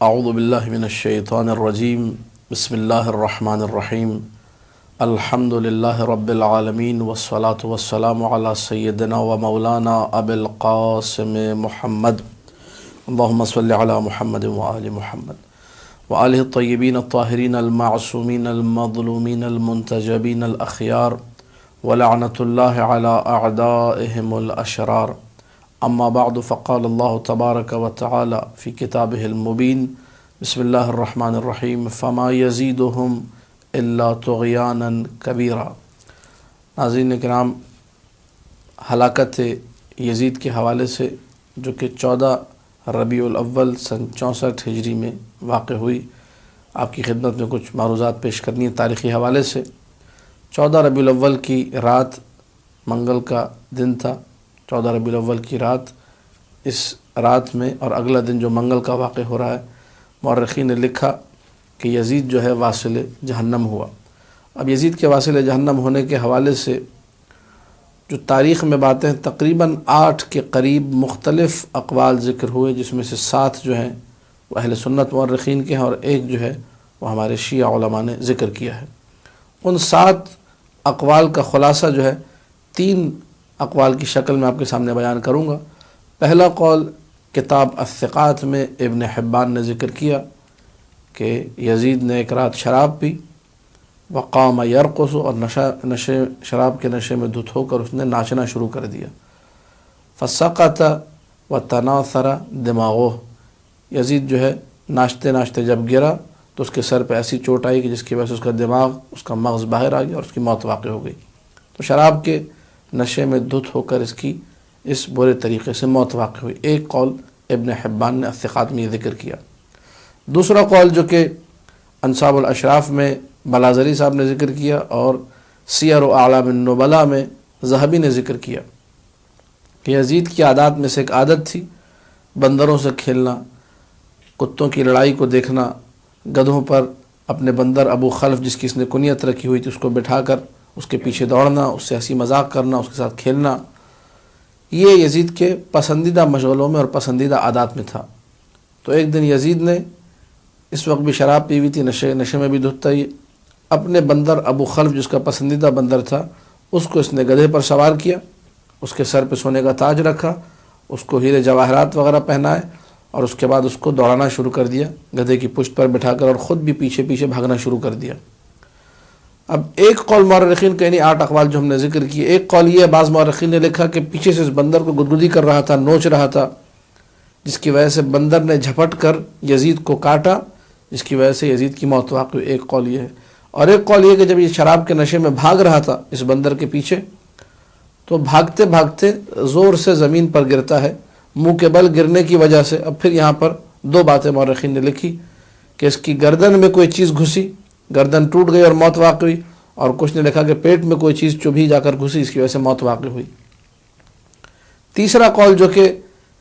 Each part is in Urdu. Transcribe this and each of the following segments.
اعوذ باللہ من الشیطان الرجیم بسم اللہ الرحمن الرحیم الحمد للہ رب العالمین والصلاة والسلام علی سیدنا و مولانا ابی القاسم محمد اللہم صلی علی محمد وآل محمد وآلہ الطیبین الطاہرین المعصومین المظلومین المنتجبین الاخیار ولعنۃ اللہ علی اعدائہم الاشرار اما بعد فقال اللہ تبارک و تعالی فی کتابہ المبین بسم اللہ الرحمن الرحیم فما یزیدہم الا طغیانا کبیرا۔ ناظرین کرام، ہلاکت یزید کے حوالے سے جو کہ 14 ربیع الاول سن 64 ہجری میں واقع ہوئی، آپ کی خدمت میں کچھ معروضات پیش کرنی ہے تاریخی حوالے سے۔ 14 ربیع الاول کی رات منگل کا دن تھا۔ 14 ربیع الاول کی رات، اس رات میں اور اگلا دن جو منگل کا واقع ہو رہا ہے، مورخین نے لکھا کہ یزید جو ہے واصل جہنم ہوا۔ اب یزید کے واصل جہنم ہونے کے حوالے سے جو تاریخ میں باتیں تقریباً 8 کے قریب مختلف اقوال ذکر ہوئے، جس میں سے 7 جو ہیں وہ اہل سنت مورخین کے ہیں اور ایک جو ہے وہ ہمارے شیعہ علماء نے ذکر کیا ہے۔ ان 7 اقوال کا خلاصہ جو ہے 3 اقوال کی شکل میں آپ کے سامنے بیان کروں گا۔ پہلا قول کتاب الثقات میں ابن حبان نے ذکر کیا کہ یزید نے ایک رات شراب پی، وقام یرقص، اور شراب کے نشے میں دھت ہو کر اس نے ناچنا شروع کر دیا۔ فسقط وتناثر دماغہ، یزید جو ہے ناچتے ناچتے جب گرا تو اس کے سر پہ ایسی چوٹ آئی کہ جس کی وجہ سے اس کا دماغ، اس کا مغز باہر آ گیا اور اس کی موت واقع ہو گئی۔ تو شراب کے نشے میں دھت ہو کر اس برے طریقے سے موت واقع ہوئی۔ ایک قول ابن حبان نے الثقات میں یہ ذکر کیا۔ دوسرا قول جو کہ انصاب الاشراف میں بلازری صاحب نے ذکر کیا اور سیر و اعلام النبلاء میں ذہبی نے ذکر کیا کہ یزید کی عادات میں سے ایک عادت تھی بندروں سے کھیلنا، کتوں کی لڑائی کو دیکھنا، گدھوں پر اپنے بندر ابو خلف جس کی اس نے کنیت رکھی ہوئی تھی اس کو بٹھا کر اس کے پیچھے دوڑنا، اس سے ہنسی مذاق کرنا، اس کے ساتھ کھیلنا، یہ یزید کے پسندیدہ مشغلوں میں اور پسندیدہ عادات میں تھا۔ تو ایک دن یزید نے اس وقت بھی شراب پی ہوئی تھی، نشے میں بھی دھتا ہی، اپنے بندر ابو خلف جس کا پسندیدہ بندر تھا اس کو اس نے گدھے پر سوار کیا، اس کے سر پہ سونے کا تاج رکھا، اس کو ہیرے جواہرات وغیرہ پہنائے اور اس کے بعد اس کو دوڑانا شروع کر دیا گدھے کی پشت پر بٹھا کر، اور خود بھی پیچھے پیچھے بھاگنا شروع کر دیا۔ اب ایک قول مورخین کے یعنی 8 اقوال جو ہم نے ذکر کیے، ایک قول یہ ہے، بعض مورخین نے لکھا کہ پیچھے سے اس بندر کو گدگدی کر رہا تھا، نوچ رہا تھا، جس کی وجہ سے بندر نے جھپٹ کر یزید کو کاٹا، جس کی وجہ سے یزید کی موت واقع ہوئی۔ ایک قول یہ ہے، اور ایک قول یہ کہ جب یہ شراب کے نشے میں بھاگ رہا تھا اس بندر کے پیچھے، تو بھاگتے بھاگتے زور سے زمین پر گرتا ہے، منہ کے بل گرنے کی وجہ سے۔ اب پھر یہاں پر 2 باتیں مورخین نے لکھی کہ اس کی گردن میں کوئی چیز گھسی، گردن ٹوٹ گئی اور موت واقع ہوئی، اور کچھ نے لکھا کہ پیٹ میں کوئی چیز چبھی جا کر گھسی، اس کی وجہ سے موت واقع ہوئی۔ تیسرا قول جو کہ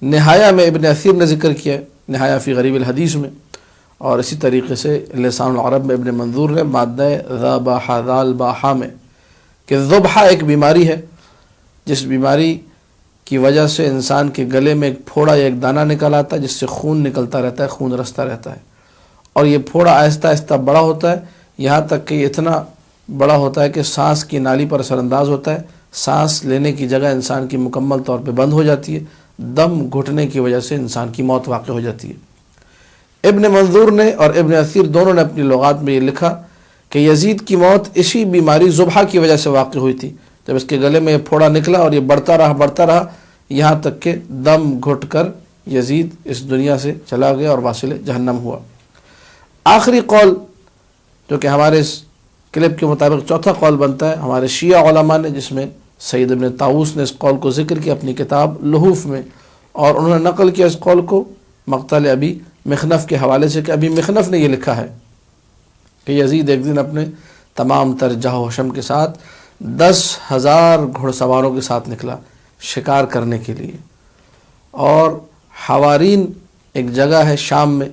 نہایہ میں ابن اثیر نے ذکر کیا ہے، نہایہ فی غریب الحدیث میں، اور اسی طریقے سے لسان العرب میں ابن منظور نے مادہ ذبح ذال باحا میں، کہ ذبحہ ایک بیماری ہے جس بیماری کی وجہ سے انسان کے گلے میں ایک پھوڑا یا ایک دانہ نکل آتا ہے جس سے خون نکلتا رہتا ہے، خون رستا رہتا ہے، اور یہ پھوڑا آہستہ آہستہ بڑا ہوتا ہے، یہاں تک کہ یہ اتنا بڑا ہوتا ہے کہ سانس کی نالی پر اثر انداز ہوتا ہے، سانس لینے کی جگہ انسان کی مکمل طور پہ بند ہو جاتی ہے، دم گھٹنے کی وجہ سے انسان کی موت واقع ہو جاتی ہے۔ ابن منظور نے اور ابن اثیر دونوں نے اپنی لغات میں یہ لکھا کہ یزید کی موت اسی بیماری ذبحہ کی وجہ سے واقع ہوئی تھی، جب اس کے گلے میں یہ پھوڑا نکلا اور یہ بڑھتا رہا یہاں تک کہ دم گھٹ کر یزید اس دنیا سے چلا گیا اور واصل جہنم ہوا۔ آخری قول جو کہ ہمارے اس کلپ کے مطابق چوتھا قول بنتا ہے ہمارے شیعہ علماء نے، جس میں سید ابن طاؤس نے اس قول کو ذکر کیا اپنی کتاب لحوف میں، اور انہوں نے نقل کیا اس قول کو مقتل ابی مخنف کے حوالے سے کہ ابی مخنف نے یہ لکھا ہے کہ یزید ایک دن اپنے تمام تر جاہ و حشم کے ساتھ 10,000 گھڑ سواروں کے ساتھ نکلا شکار کرنے کے لیے، اور حوارین ایک جگہ ہے شام میں،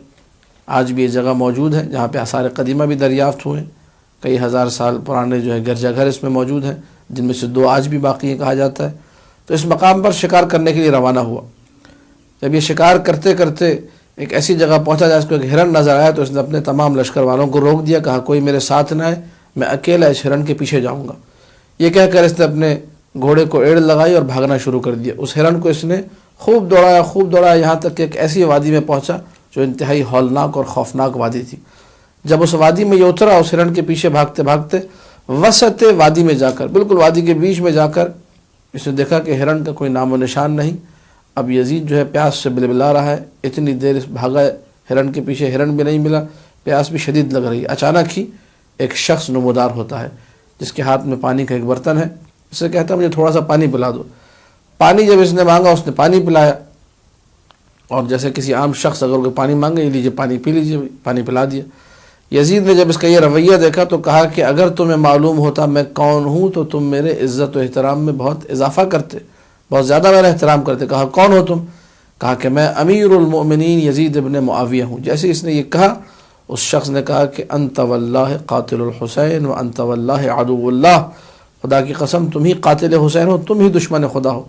آج بھی یہ جگہ موجود ہے جہاں پہ آثار قدیمہ بھی دریافت ہوئے، کئی ہزار سال پرانے جو ہے گرجا گھر اس میں موجود ہیں، جن میں سے 2 آج بھی باقی ہیں کہا جاتا ہے۔ تو اس مقام پر شکار کرنے کے لیے روانہ ہوا۔ جب یہ شکار کرتے کرتے ایک ایسی جگہ پہنچا جہاں اس کو ایک ہرن نظر آیا، تو اس نے اپنے تمام لشکر والوں کو روک دیا، کہا کوئی میرے ساتھ نہ آئے، میں اکیلا اس ہرن کے پیچھے جاؤں گا۔ یہ کہہ کر اس نے اپنے گھوڑے کو ایڑ لگائی اور بھاگنا شروع کر دیا۔ اس ہرن کو اس نے خوب دوڑایا یہاں تک کہ ایک ایسی وادی میں پہنچا جو انتہائی ہولناک اور خوفناک وادی تھی۔ جب اس وادی میں یہ اترا، اس ہرن کے پیچھے بھاگتے بھاگتے وسط وادی میں جا کر، بالکل وادی کے بیچ میں جا کر اس نے دیکھا کہ ہرن کا کوئی نام و نشان نہیں۔ اب یزید جو ہے پیاس سے بلبلا رہا ہے، اتنی دیر بھاگا ہرن کے پیچھے، ہرن بھی نہیں ملا، پیاس بھی شدید لگ رہی ہے۔ اچانک ہی ایک شخص نمودار ہوتا ہے جس کے ہاتھ میں پانی کا ایک برتن ہے، اس سے کہتا ہے مجھے تھوڑا سا پانی پلا دو۔ پانی جب اس نے مانگا، اس نے پانی پلایا، اور جیسے کسی عام شخص اگر کوئی پانی مانگے، یہ لیجیے پانی پی لیجیے، پانی پلا دیا۔ یزید نے جب اس کا یہ رویہ دیکھا تو کہا کہ اگر تمہیں معلوم ہوتا میں کون ہوں تو تم میرے عزت و احترام میں بہت اضافہ کرتے، بہت زیادہ میرا احترام کرتے۔ کہا کون ہو تم؟ کہا کہ میں امیر المؤمنین یزید ابن معاویہ ہوں۔ جیسے اس نے یہ کہا، اس شخص نے کہا کہ انت واللہ قاتل الحسین و انت واللہ عدو اللہ، خدا کی قسم تم ہی قاتل حسین ہو، تم ہی دشمن خدا ہو۔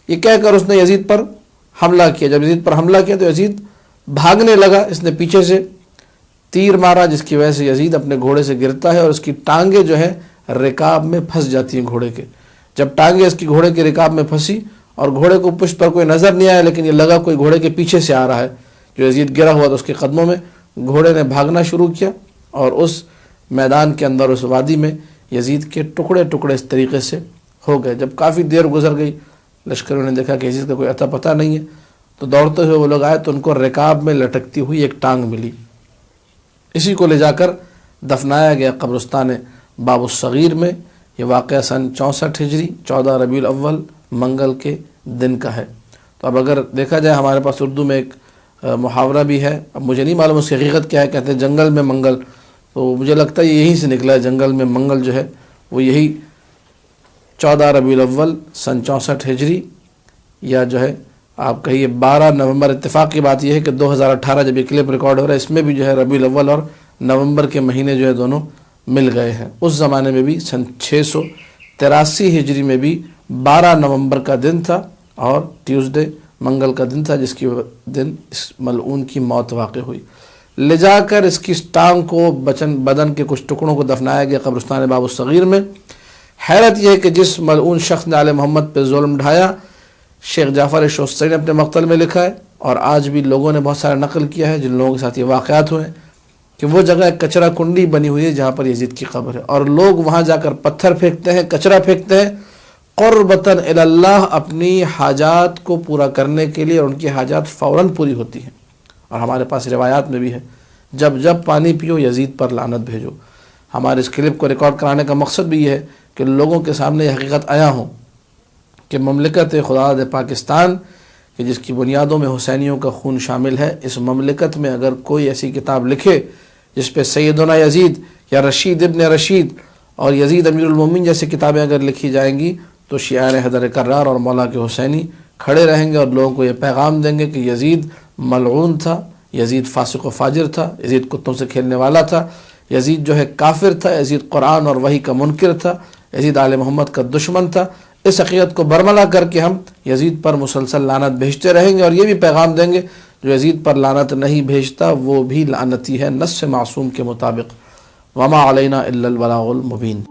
یہ کہہ کر اس نے یزید پر حملہ کیا۔ جب یزید پر حملہ کیا تو یزید بھاگنے لگا، اس نے پیچھے سے تیر مارا جس کی وجہ سے یزید اپنے گھوڑے سے گرتا ہے اور اس کی ٹانگیں جو ہے رکاب میں پھنس جاتی ہیں گھوڑے کے۔ جب ٹانگیں اس کی گھوڑے کے رکاب میں پھنسی اور گھوڑے کو پشت پر کوئی نظر نہیں آیا، لیکن یہ لگا کوئی گھوڑے کے پیچھے سے آ رہا ہے، جو یزید گرا ہوا تھا اس کے قدموں میں، گھوڑے نے بھاگنا شروع کیا اور اس میدان کے اندر، اس وادی میں یزید کے ٹکڑے ٹکڑے اس طریقے سے ہو گئے۔ جب کافی دیر گزر گئی، لشکروں نے دیکھا کہ یزید کا کوئی اتا پتہ نہیں ہے، تو دوڑتے ہوئے وہ لوگ آئے تو ان کو رکاب میں لٹکتی ہوئی ایک ٹانگ ملی۔ اسی کو لے جا کر دفنایا گیا قبرستان باب الصغیر میں۔ یہ واقعہ سن 64 ہجری 14 ربیع الاول منگل کے دن کا ہے۔ تو اب اگر دیکھا جائے، ہمارے پاس اردو میں ایک محاورہ بھی ہے، اب مجھے نہیں معلوم اس کی حقیقت کیا ہے، کہتے ہیں جنگل میں منگل، تو مجھے لگتا ہے یہیں سے نکلا ہے، جنگل میں منگل جو ہے وہ یہی 14 ربیع الاول سن 64 ہجری، یا جو ہے آپ کہیے 12 نومبر۔ اتفاق کی بات یہ ہے کہ 2018 جب یہ کلپ ریکارڈ ہو رہا ہے، اس میں بھی جو ہے ربیع الاول اور نومبر کے مہینے جو ہے دونوں مل گئے ہیں۔ اس زمانے میں بھی سن 683 ہجری میں بھی 12 نومبر کا دن تھا اور ٹیوزڈے منگل کا دن تھا، جس کی دن اس ملعون کی موت واقع ہوئی۔ لے جا کر اس کی ٹانگ کو، بدن کے کچھ ٹکڑوں کو دفنایا گیا قبرستان باب الصغیر میں۔ حیرت یہ ہے کہ جس ملعون شخص نے آل محمد پہ ظلم ڈھایا، شیخ جعفر شوستری نے اپنے مقتل میں لکھا ہے، اور آج بھی لوگوں نے بہت سارا نقل کیا ہے جن لوگوں کے ساتھ یہ واقعات ہوئے ہیں، کہ وہ جگہ ایک کچرا کنڈی بنی ہوئی ہے جہاں پر یزید کی قبر ہے، اور لوگ وہاں جا کر پتھر پھینکتے ہیں، کچرا پھینکتے ہیں، قربتاً الی اللہ، اپنی حاجات کو پورا کرنے کے لیے، اور ان کی حاجات فوراً پوری ہوتی ہیں۔ اور ہمارے پاس روایات میں بھی ہے، جب جب پانی پیو یزید پر لعنت بھیجو۔ ہمارے اس کلپ کو ریکارڈ کرانے کا مقصد بھی یہ ہے کہ لوگوں کے سامنے یہ حقیقت آیا ہوں کہ مملکت خدا پاکستان، کہ جس کی بنیادوں میں حسینیوں کا خون شامل ہے، اس مملکت میں اگر کوئی ایسی کتاب لکھے جس پہ سیدنا یزید یا رشید ابن رشید اور یزید امیر المومنین جیسی کتابیں اگر لکھی جائیں گی، تو شیعان حیدر کرار اور مولا کے حسینی کھڑے رہیں گے اور لوگوں کو یہ پیغام دیں گے کہ یزید ملعون تھا، یزید فاسق و فاجر تھا، یزید کتوں سے کھیلنے والا تھا، یزید جو ہے کافر تھا، یزید قرآن اور وحی کا منکر تھا، یزید آل محمد کا دشمن تھا۔ اس حقیقت کو برملا کر کے ہم یزید پر مسلسل لعنت بھیجتے رہیں گے، اور یہ بھی پیغام دیں گے جو یزید پر لعنت نہیں بھیجتا وہ بھی لعنتی ہے، نص معصوم کے مطابق۔ وما علینا الا البلاغ المبین۔